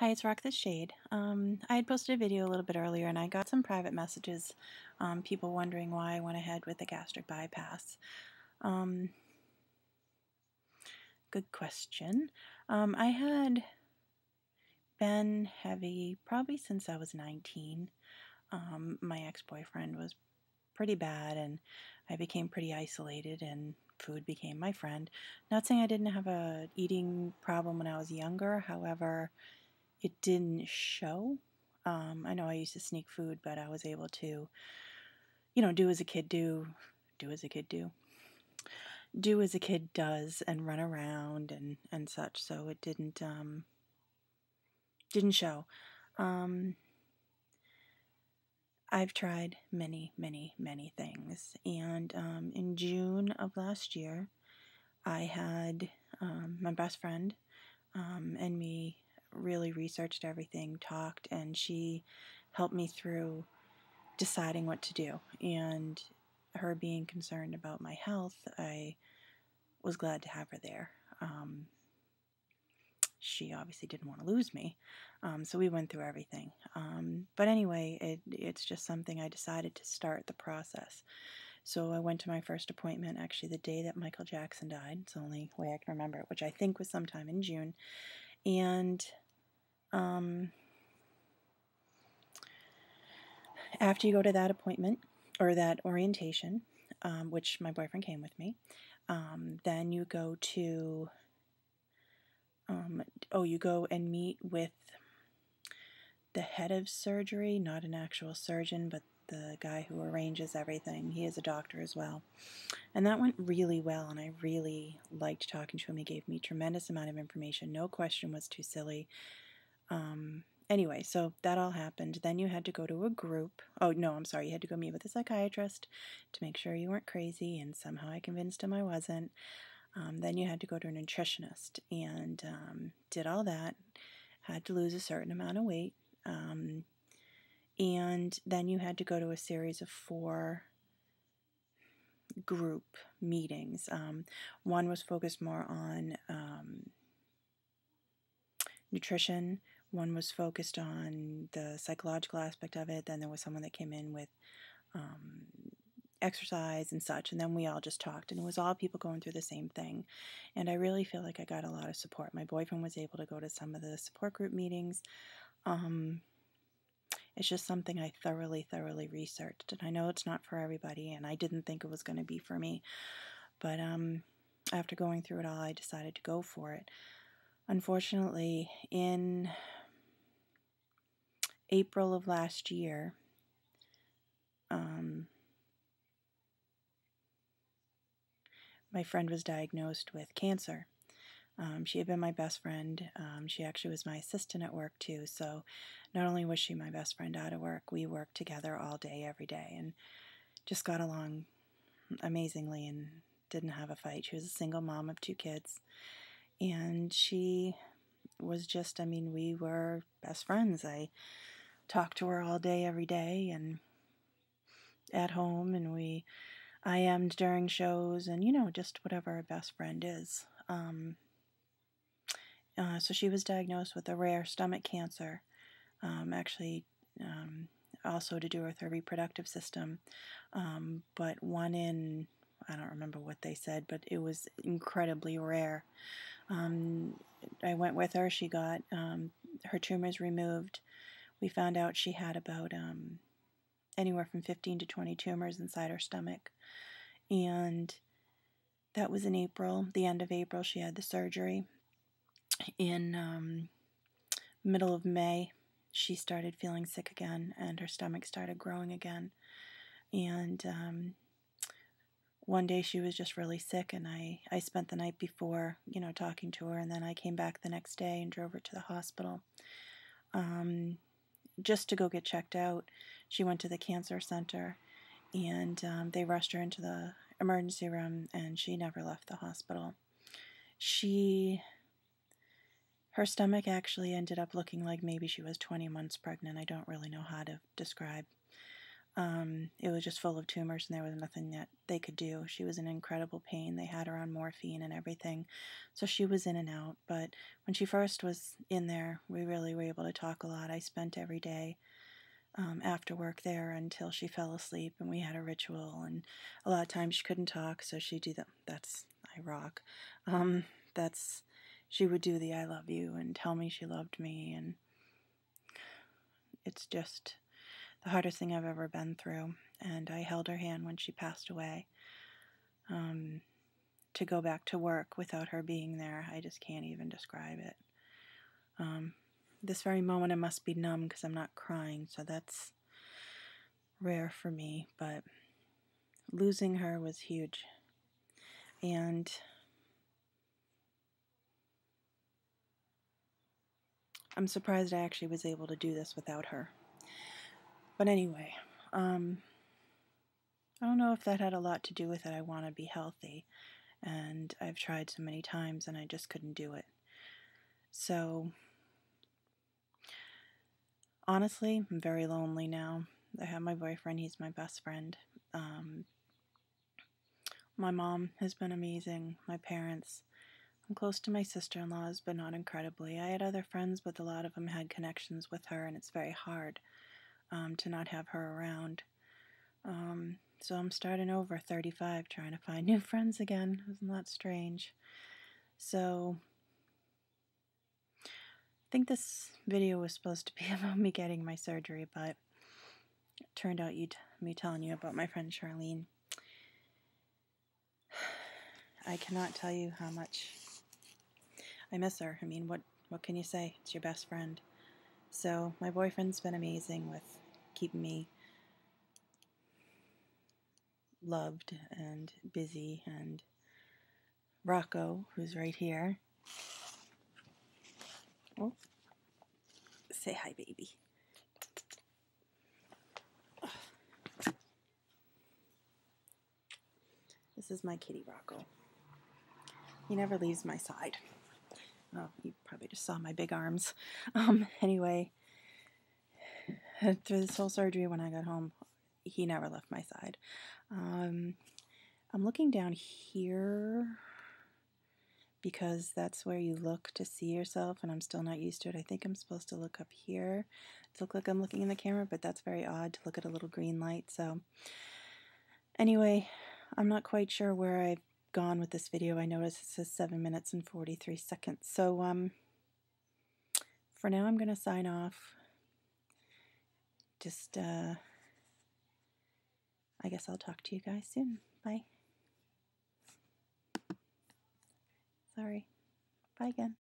Hi, it's Rock the Shade. I had posted a video a little bit earlier and I got some private messages, people wondering why I went ahead with the gastric bypass. Um, Good question. I had been heavy probably since I was 19. My ex-boyfriend was pretty bad and I became pretty isolated and food became my friend. Not saying I didn't have a eating problem when I was younger, however, it didn't show. I know I used to sneak food, but I was able to, do as a kid do as a kid do as a kid does, and run around and such. So it didn't show. Um, I've tried many, many, many things, and in June of last year, I had my best friend and me really researched everything, talked, and she helped me through deciding what to do. And her being concerned about my health, I was glad to have her there. She obviously didn't want to lose me, so we went through everything. But anyway, it's just something I decided to start the process. So I went to my first appointment actually the day that Michael Jackson died. It's the only way I can remember it, which I think was sometime in June. And after you go to that appointment or that orientation, which my boyfriend came with me, then you go to, you go and meet with the head of surgery, not an actual surgeon, but the guy who arranges everything. He is a doctor as well. And that went really well, and I really liked talking to him. He gave me a tremendous amount of information. No question was too silly. Anyway, so that all happened. Then you had to go to a group. Oh, no, I'm sorry. You had to go meet with a psychiatrist to make sure you weren't crazy, and somehow I convinced him I wasn't. Then you had to go to a nutritionist and did all that. Had to lose a certain amount of weight. And then you had to go to a series of 4 group meetings. One was focused more on nutrition. One was focused on the psychological aspect of it. Then there was someone that came in with exercise and such, and then we all just talked, and it was all people going through the same thing. And I really feel like I got a lot of support. My boyfriend was able to go to some of the support group meetings. It's just something I thoroughly researched, and I know it's not for everybody, and I didn't think it was going to be for me, but after going through it all, I decided to go for it. Unfortunately, in April of last year, my friend was diagnosed with cancer. She had been my best friend. She actually was my assistant at work too, so not only was she my best friend out of work, we worked together all day, every day, and just got along amazingly and didn't have a fight. She was a single mom of 2 kids, and she was just, we were best friends. I talked to her all day, every day, and at home, and we IM'd during shows, and just whatever a best friend is. So she was diagnosed with a rare stomach cancer, actually also to do with her reproductive system, but one in, I don't remember what they said, but it was incredibly rare. I went with her. She got her tumors removed. We found out she had about anywhere from 15 to 20 tumors inside her stomach, and that was in April. The end of April, she had the surgery. In middle of May, she started feeling sick again, and her stomach started growing again. And one day she was just really sick, and I spent the night before, talking to her, and then I came back the next day and drove her to the hospital just to go get checked out. She went to the cancer center, and they rushed her into the emergency room, and she never left the hospital. Her stomach actually ended up looking like maybe she was 20 months pregnant. I don't really know how to describe It was just full of tumors and there was nothing that they could do. She was in incredible pain. They had her on morphine and everything. So she was in and out. But when she first was in there, we really were able to talk a lot. I spent every day after work there until she fell asleep, and we had a ritual. And a lot of times she couldn't talk, so she'd do that's I rock. That's she would do the I love you and tell me she loved me, and it's just the hardest thing I've ever been through. And I held her hand when she passed away. To go back to work without her being there, I just can't even describe it. This very moment I must be numb because I'm not crying, so that's rare for me, but losing her was huge. And I'm surprised I actually was able to do this without her. But anyway, I don't know if that had a lot to do with it. I want to be healthy, and I've tried so many times and I just couldn't do it. So honestly, I'm very lonely now. I have my boyfriend, he's my best friend. My mom has been amazing, my parents. I'm close to my sister-in-laws, but not incredibly. I had other friends, but a lot of them had connections with her, and it's very hard to not have her around. So I'm starting over 35, trying to find new friends again. Isn't that strange? So I think this video was supposed to be about me getting my surgery, but it turned out me telling you about my friend Charlene. I cannot tell you how much I miss her. I mean, what can you say? It's your best friend. So my boyfriend's been amazing with keeping me loved and busy, and Rocco, who's right here. Oh, say hi, baby. This is my kitty, Rocco. He never leaves my side. Oh, you probably just saw my big arms. Anyway, through this whole surgery, when I got home, he never left my side. I'm looking down here because that's where you look to see yourself, and I'm still not used to it. I think I'm supposed to look up here to look like I'm looking in the camera, but that's very odd to look at a little green light. So anyway, I'm not quite sure where I've gone with this video. I notice it says 7 minutes and 43 seconds. So for now I'm going to sign off. Just I guess I'll talk to you guys soon. Bye. Sorry. Bye again.